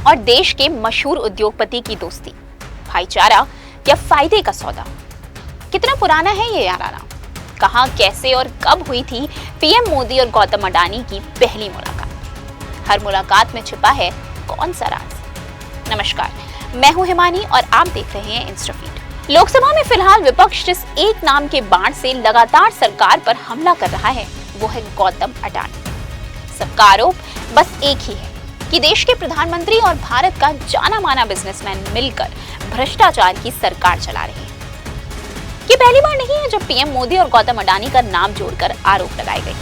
और देश के मशहूर उद्योगपति की दोस्ती, भाईचारा या फायदे का सौदा। कितना पुराना है ये याराना? कहां, कैसे और कब हुई थी पीएम मोदी और गौतम अडानी की पहली मुलाकात? हर मुलाकात में छिपा है कौन सा राज? नमस्कार, मैं हूं हिमानी और आप देख रहे हैं इंस्टाफीड। लोकसभा में फिलहाल विपक्ष जिस एक नाम के बाण से लगातार सरकार पर हमला कर रहा है वो है गौतम अडानी। सबका आरोप बस एक ही है कि देश के प्रधानमंत्री और भारत का जाना माना बिजनेसमैन मिलकर भ्रष्टाचार की सरकार चला रहे हैं। ये पहली बार नहीं है जब पीएम मोदी और गौतम अडानी का नाम जोड़कर आरोप लगाए गए।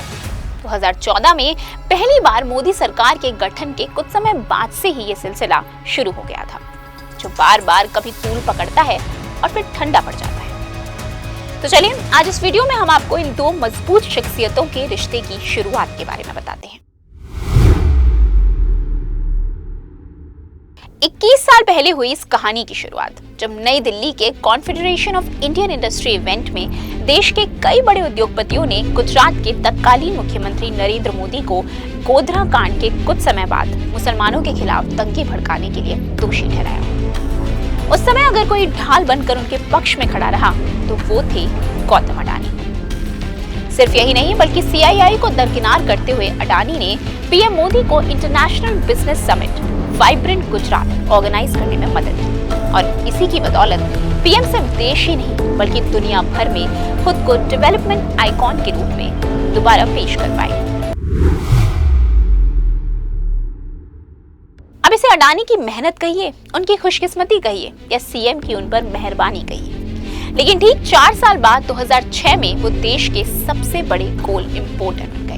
2014 में पहली बार मोदी सरकार के गठन के कुछ समय बाद से ही ये सिलसिला शुरू हो गया था, जो बार बार कभी तूल पकड़ता है और फिर ठंडा पड़ जाता है। तो चलिए आज इस वीडियो में हम आपको इन दो मजबूत शख्सियतों के रिश्ते की शुरुआत के बारे में बताते हैं। 21 साल पहले हुई इस कहानी की शुरुआत जब नई दिल्ली के confederation of Indian industry event में देश के कई बड़े उद्योगपतियों ने गुजरात के तत्कालीन मुख्यमंत्री नरेंद्र मोदी को गोधरा कांड के कुछ समय बाद मुसलमानों के खिलाफ दंगे भड़काने के लिए दोषी ठहराया। उस समय अगर कोई ढाल बनकर उनके पक्ष में खड़ा रहा तो वो थे गौतम अडानी। सिर्फ यही नहीं बल्कि सीआईआई को दरकिनार करते हुए अडानी ने पीएम मोदी को international business summit vibrant Gujarat organize करने में मदद की और इसी की बदौलत पीएम सिर्फ देश ही नहीं बल्कि दुनिया भर में खुद को डेवलपमेंट आइकॉन के रूप में दोबारा पेश कर पाए। अब इसे अडानी की मेहनत कहिए, उनकी खुशकिस्मती कहिए या सीएम की उन पर मेहरबानी कहिए, लेकिन ठीक 4 साल बाद 2006 में वो देश के सबसे बड़े कोल इंपोर्टर बन गए।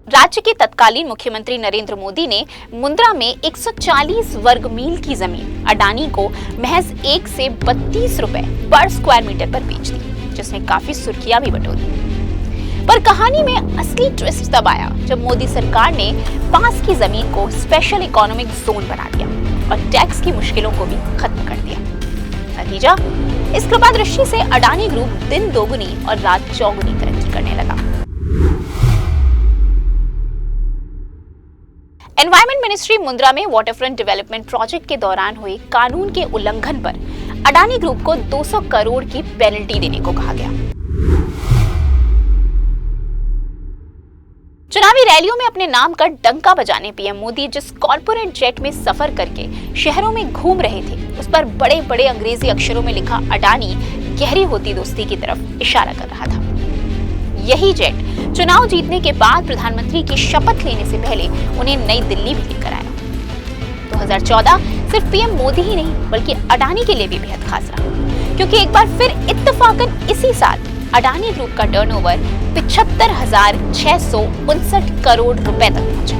राज्य के तत्कालीन मुख्यमंत्री नरेंद्र मोदी ने मुंद्रा में 140 वर्ग मील की जमीन अडानी को महज 1 से 32 रुपए पर स्क्वायर मीटर पर बेच दी, जिसने काफी सुर्खियां भी बटोरी। पर कहानी में असली ट्विस्ट तब आया जब मोदी सरकार ने पास की जमीन को स्पेशल इकोनॉमिक जोन बना दिया और टैक्स की मुश्किलों को भी खत्म कर दिया। नतीजा, इस कृपा दृष्टि से अडानी ग्रुप दिन दोगुनी और रात चौगुनी तरक्की करने लगा। एनवायरमेंट मिनिस्ट्री मुंद्रा में वाटरफ्रंट डेवलपमेंट प्रोजेक्ट के दौरान हुए कानून के उल्लंघन पर अडानी ग्रुप को 200 करोड़ की पेनल्टी देने को कहा गया। चुनावी रैलियों में अपने नाम का डंका बजाने पीएम मोदी जिस कॉर्पोरेट जेट में सफर करके शहरों में घूम रहे थे, उस पर बड़े बड़े अंग्रेजी अक्षरों में लिखा अडानी गहरी होती दोस्ती की तरफ इशारा कर रहा था। यही जेट चुनाव जीतने के बाद प्रधानमंत्री की शपथ लेने से पहले उन्हें नई दिल्ली भी लेकर आया। 2014 सिर्फ पीएम मोदी ही नहीं बल्कि अडानी के लिए भी बेहद खास रहा, क्योंकि एक बार फिर इत्तेफाकन इसी साल अडानी ग्रुप का टर्नओवर 75,659 करोड़ रुपए तक पहुंचा।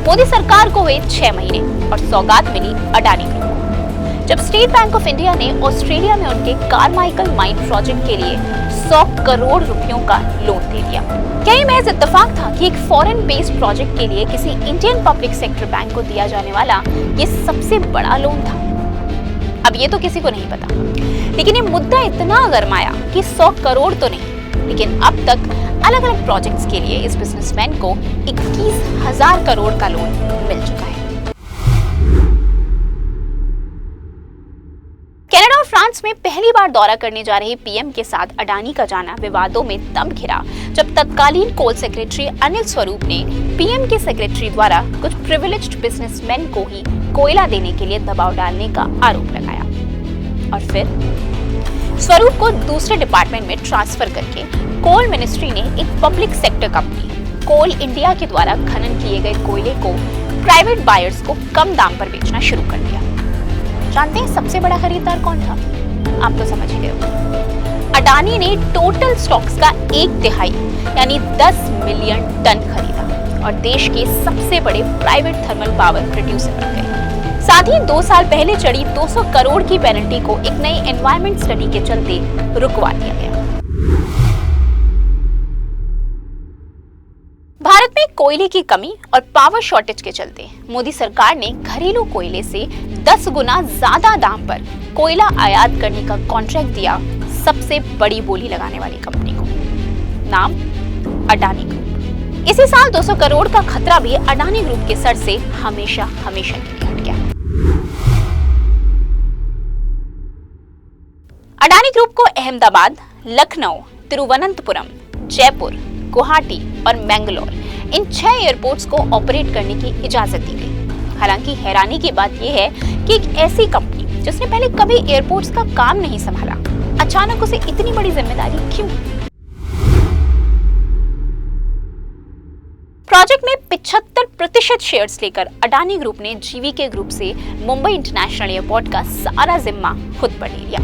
मोदी सरकार को हुए 6 महीने और सौगात मिली अडानी ग्रुप को जब स्टेट बैंक ऑफ इंडिया ने ऑस्ट्रेलिया में उनके कारमाइकल माइन प्रोजेक्ट के लिए 100 करोड़ रुपयों का लोन दे दिया। क्या ये महज इत्तेफाक था कि एक फॉरेन बेस्ड प्रोजेक्ट के लिए किसी इंडियन पब्लिक सेक्टर बैंक को दिया जाने वाला ये सबसे बड़ा लोन था? अब ये तो किसी को नहीं पता, लेकिन ये मुद्दा इतना गरमाया कि 100 करोड़ तो नहीं, लेकिन अब तक अलग अलग प्रोजेक्ट्स के लिए इस बिजनेसमैन को 21,000 करोड़ का लोन मिल चुका है। कनाडा और फ्रांस में पहली बार दौरा करने जा रहे पीएम के साथ अडानी का जाना विवादों में तब घिरा जब तत्कालीन कोल सेक्रेटरी अनिल स्वरूप ने पीएम के सेक्रेटरी द्वारा कुछ प्रिविलेज्ड बिजनेसमैन को ही कोयला देने के लिए दबाव डालने का आरोप लगाया और फिर स्वरूप को दूसरे डिपार्टमेंट में ट्रांसफर करके कोल मिनिस्ट्री ने एक पब्लिक सेक्टर कंपनी कोल इंडिया के द्वारा खनन किए गए कोयले को प्राइवेट बायर्स को कम दाम पर बेचना शुरू कर दिया। जानते हैं सबसे बड़ा खरीदार कौन था? आप तो समझ ही गए हो। अडानी ने टोटल स्टॉक्स का 1/3 यानी 10 मिलियन टन खरीदा और देश के सबसे बड़े प्राइवेट थर्मल पावर प्रोड्यूसर बन गए। साथ ही 2 साल पहले चढ़ी 200 करोड़ की पेनल्टी को एक नई एनवायरमेंट स्टडी के चलते रुकवा दिया गया। भारत में कोयले की कमी और पावर शॉर्टेज के चलते मोदी सरकार ने घरेलू कोयले से 10 गुना ज्यादा दाम पर कोयला आयात करने का कॉन्ट्रैक्ट दिया सबसे बड़ी बोली लगाने वाली कंपनी को, नाम अडानी ग्रुप। इसी साल 200 करोड़ का खतरा भी अडानी ग्रुप के सर से हमेशा हमेशा के लिए हट गया। अडानी ग्रुप को अहमदाबाद, लखनऊ, तिरुवनंतपुरम, जयपुर, गुवाहाटी और मैंगलोर इन 6 एयरपोर्ट्स को ऑपरेट करने की इजाजत दी गई। हालांकि हैरानी की बात यह है कि एक ऐसी कंपनी जिसने पहले कभी एयरपोर्ट्स का काम नहीं संभाला, अचानक उसे इतनी बड़ी जिम्मेदारी क्यों? प्रोजेक्ट में 75% शेयर्स लेकर अडानी ग्रुप ने जीवीके ग्रुप से मुंबई इंटरनेशनल एयरपोर्ट का सारा जिम्मा खुद पर ले लिया।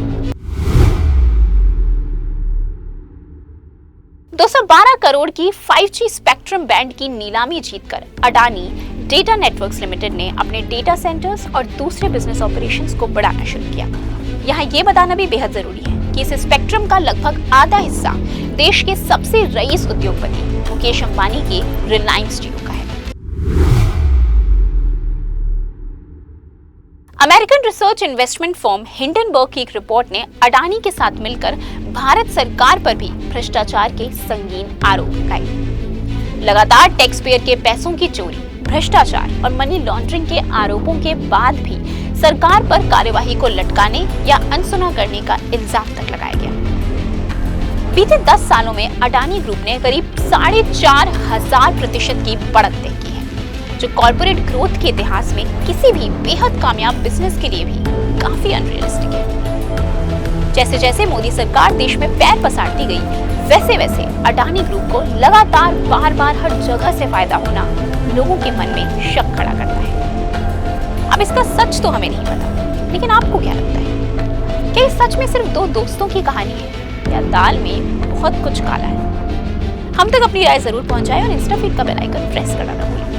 212 करोड़ की 5G स्पेक्ट्रम बैंड की नीलामी जीतकर अडानी डेटा नेटवर्क्स लिमिटेड ने अपने डेटा सेंटर्स और दूसरे बिजनेस ऑपरेशंस को बढ़ाना शुरू किया। यहाँ ये बताना भी बेहद जरूरी है कि इस स्पेक्ट्रम का लगभग आधा हिस्सा देश के सबसे रईस उद्योगपति मुकेश अंबानी के रिलायंस जियो का है। American research investment firm Hindenburg की एक रिपोर्ट ने अडानी के साथ मिलकर भारत सरकार पर भी भ्रष्टाचार के संगीन आरोप लगाए। लगातार टैक्स पेयर के पैसों की चोरी, भ्रष्टाचार और मनी लॉन्ड्रिंग के आरोपों के बाद भी सरकार पर कार्यवाही को लटकाने या अनसुना करने का इल्जाम तक लगाया गया। बीते 10 सालों में अडानी ग्रुप ने करीब 4,500% की बढ़त तय की है, जो कॉर्पोरेट ग्रोथ के इतिहास में किसी भी बेहद कामयाब बिजनेस के लिए भी काफी अनरियलिस्टिक है। जैसे जैसे मोदी सरकार देश में पैर पसारती गई, वैसे वैसे अडानी ग्रुप को लगातार बार बार हर जगह से फायदा होना लोगों के मन में शक खड़ा करता है। अब इसका सच तो हमें नहीं पता, लेकिन आपको क्या लगता है? क्या इस सच में सिर्फ 2 दोस्तों की कहानी है या दाल में बहुत कुछ काला है? हम तक अपनी राय जरूर पहुंचाएं और इंस्टा फीड का बेल आइकन प्रेस करना ना भूलें।